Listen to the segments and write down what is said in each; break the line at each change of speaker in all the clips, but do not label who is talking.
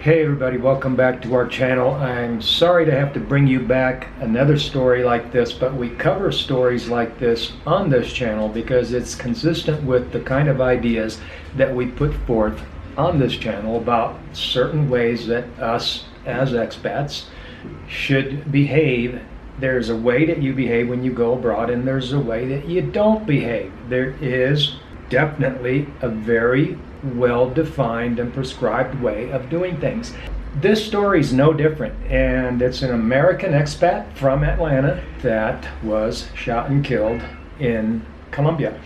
Hey everybody, welcome back to our channel. I'm sorry to have to bring you back another story like this, but we cover stories like this on this channel because it's consistent with the kind of ideas that we put forth on this channel about certain ways that us as expats should behave. There's a way that you behave when you go abroad, and there's a way that you don't behave. There is definitely a very well-defined and prescribed way of doing things. This story is no different, and it's an American expat from Atlanta that was shot and killed in Colombia.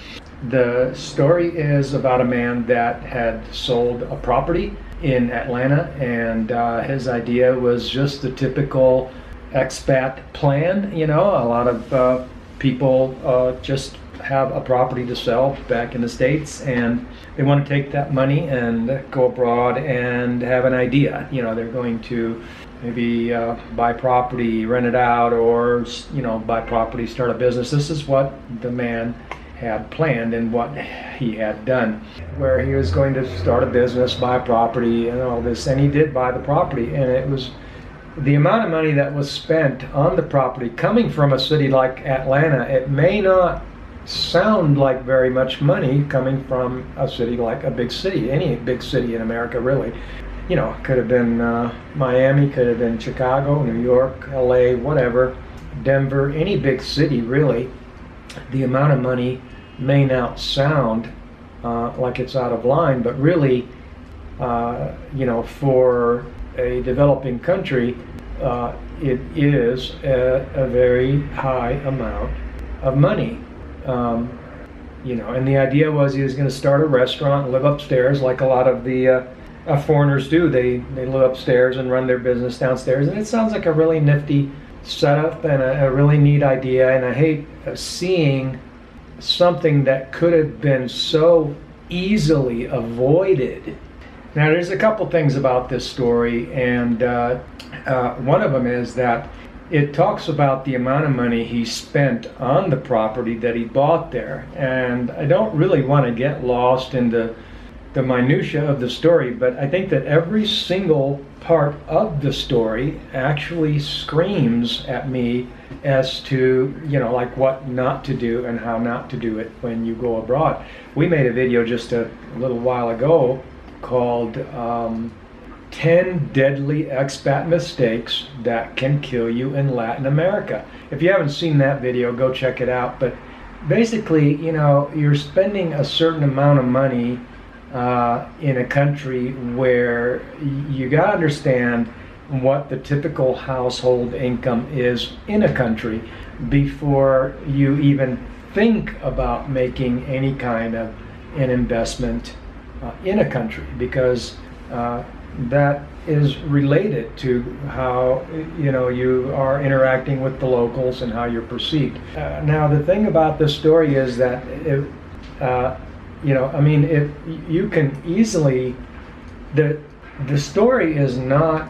The story is about a man that had sold a property in Atlanta, and his idea was just the typical expat plan. You know, a lot of people just have a property to sell back in the States, and they want to take that money and go abroad and have an idea. You know, they're going to maybe buy property, rent it out, or, you know, buy property, start a business. This is what the man had planned and what he had done, where he was going to start a business, buy property and all this, and he did buy the property. And it was the amount of money that was spent on the property coming from a city like Atlanta. It may not sound like very much money coming from a city like a big city, any big city in America, really. You know, could have been Miami, could have been Chicago, New York, LA, whatever, Denver, any big city, really. The amount of money may not sound like it's out of line, but really, you know, for a developing country, it is a very high amount of money. You know, and the idea was he was going to start a restaurant and live upstairs like a lot of the foreigners do. They live upstairs and run their business downstairs, and it sounds like a really nifty setup and a really neat idea. And I hate seeing something that could have been so easily avoided. Now, there's a couple things about this story, and one of them is that it talks about the amount of money he spent on the property that he bought there. And I don't really want to get lost in the minutia of the story, but I think that every single part of the story actually screams at me as to, you know, like what not to do and how not to do it when you go abroad. We made a video just a little while ago called 10 Deadly Expat Mistakes That Can Kill You in Latin America. If you haven't seen that video, go check it out. But basically, you know, you're spending a certain amount of money in a country where you got to understand what the typical household income is in a country before you even think about making any kind of an investment in a country, because that is related to how, you know, you are interacting with the locals and how you're perceived. Now, the thing about this story is that, you know, I mean, if you can easily, the story is not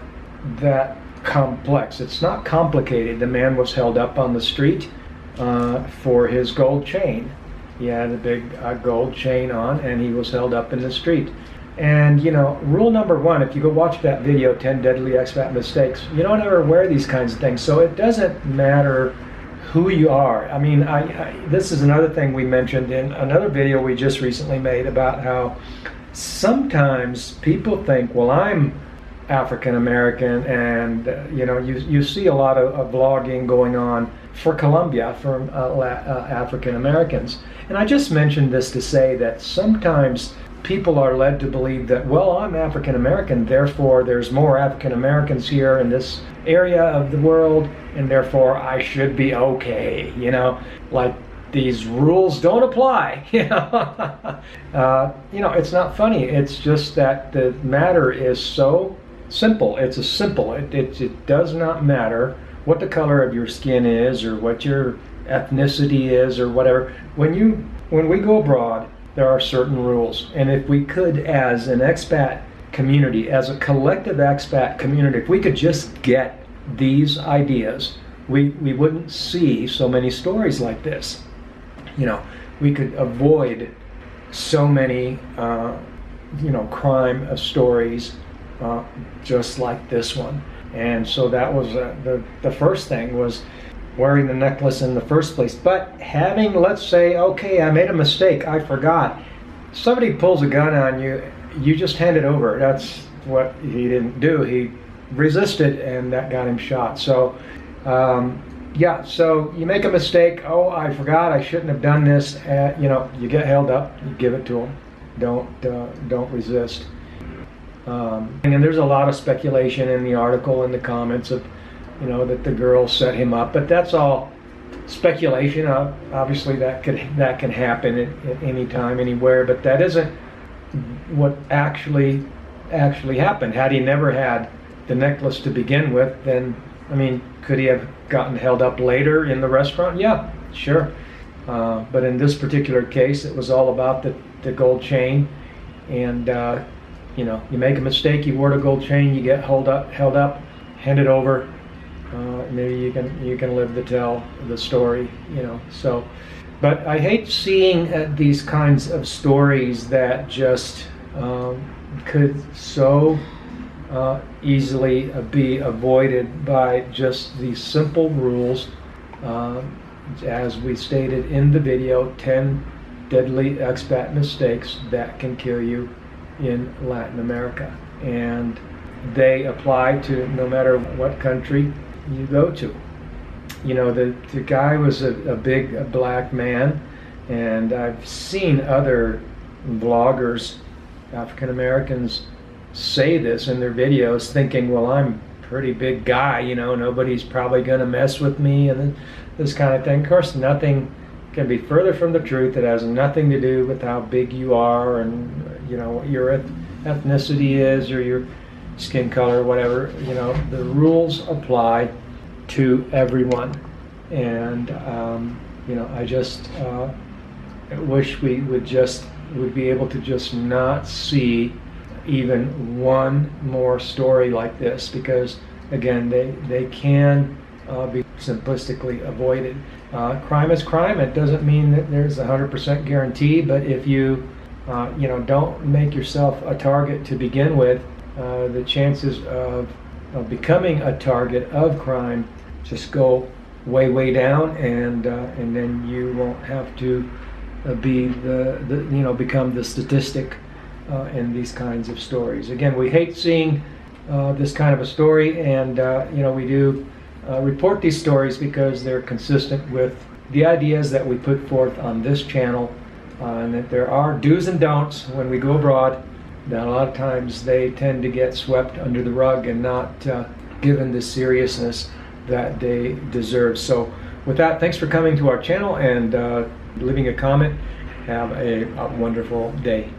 that complex. It's not complicated. The man was held up on the street for his gold chain. He had a big gold chain on, and he was held up in the street. And, you know, rule number one, if you go watch that video, 10 Deadly Expat Mistakes, you don't ever wear these kinds of things. So it doesn't matter who you are. I mean, this is another thing we mentioned in another video we just recently made about how sometimes people think, well, I'm African American, and, you know, you see a lot of vlogging going on for Colombia from African Americans. And I just mentioned this to say that sometimes people are led to believe that, well, I'm African American, therefore there's more African Americans here in this area of the world, and therefore I should be okay, you know, like these rules don't apply. You know, it's not funny. It's just that the matter is so simple. It's a simple. It does not matter what the color of your skin is or what your ethnicity is or whatever. When we go abroad, there are certain rules, and if we could, as an expat community, as a collective expat community, if we could just get these ideas, we wouldn't see so many stories like this. You know, we could avoid so many, you know, crime stories just like this one. And so that was the first thing, was wearing the necklace in the first place. But having, let's say, okay, I made a mistake, I forgot. Somebody pulls a gun on you, you just hand it over. That's what he didn't do. He resisted, and that got him shot. So yeah, so you make a mistake, oh, I forgot, I shouldn't have done this, you get held up, you give it to him. Don't resist. And there's a lot of speculation in the article, in the comments, of that the girl set him up, but that's all speculation. Obviously that can happen at any time, anywhere, but that isn't what actually happened. Had he never had the necklace to begin with, then could he have gotten held up later in the restaurant? Yeah, sure. But in this particular case, it was all about the gold chain. And you make a mistake, you wore the gold chain, you get held up, hand it over. Maybe you can live to tell the story. So, but I hate seeing these kinds of stories that just could so easily be avoided by just these simple rules. As we stated in the video, 10 deadly expat mistakes that can kill you in Latin America. And they apply to no matter what country you go to. The guy was a big black man, and I've seen other vloggers, African Americans, say this in their videos, thinking, well, I'm a pretty big guy, nobody's probably gonna mess with me, and this kind of thing. Of course, nothing can be further from the truth. It has nothing to do with how big you are, and what your ethnicity is, or your skin color, whatever. The rules apply to everyone. And I just wish we would be able to just not see even one more story like this, because again, they can be simplistically avoided. Crime is crime. It doesn't mean that there's a 100% guarantee, but if you don't make yourself a target to begin with, the chances of becoming a target of crime just go way down, and then you won't have to be become the statistic in these kinds of stories. Again, we hate seeing this kind of a story, and we do report these stories because they're consistent with the ideas that we put forth on this channel, and that there are do's and don'ts when we go abroad. That a lot of times they tend to get swept under the rug and not given the seriousness that they deserve. So with that, thanks for coming to our channel and leaving a comment. Have a wonderful day.